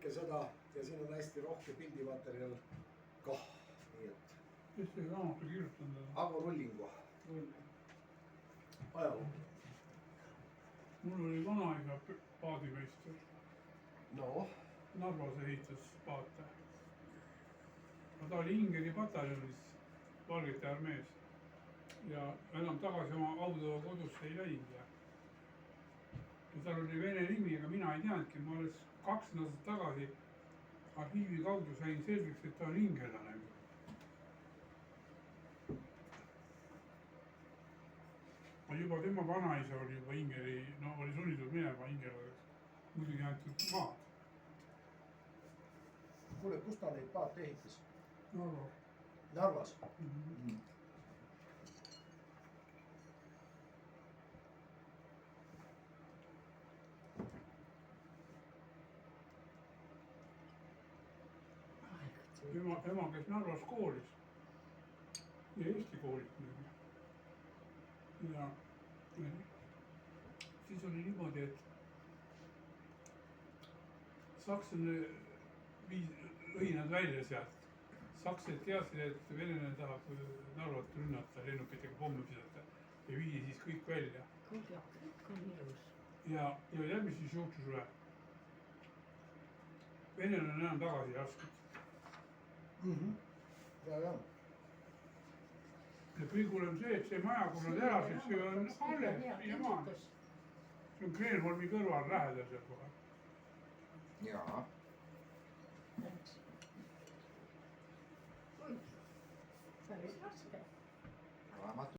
kõike seda ja siin on hästi rohke pildimaterjal kah, nii et. kes see raamatu kirjutanud on? Ago Rullingu. Ajaloo. Mul oli vanaisa paadimeister. No. Narvas ehitas paate. Ta oli Ingeri pataljonis Valgete armees ja enam tagasi oma Audova kodusse ei läinud. Ja tal oli vene nimi, aga mina ei teadnudki, ma alles 2 nädalat tagasi arhiivi kaudu sain selgeks, et ta on ingelane. Juba tema vanaisa oli juba Ingeri, no oli sunnitud minema ingelaseks, muidugi antud maad. Kuule, kus ta neid paate ehitas? Narvas. Narvas? Ema käis Narvas koolis ja Eesti koolis muidugi. Ja siis oli niimoodi, et sakslane lõi nad välja sealt. Sakslased teadsid, et venelane tahab Narvat rünnata, lennukitega pommi visata ja viidi siis kõik välja. Kõik on ilus. Ja tead, mis siis juhtus või? Venelane enam tagasi ei astunud. Ja. Ja kõige hullem see, et see maja, kus nad elasid, see on alles siiamaani. See on Kreenholmi kõrval lähedal seal kohe. Jaa. Päris raske. Raamat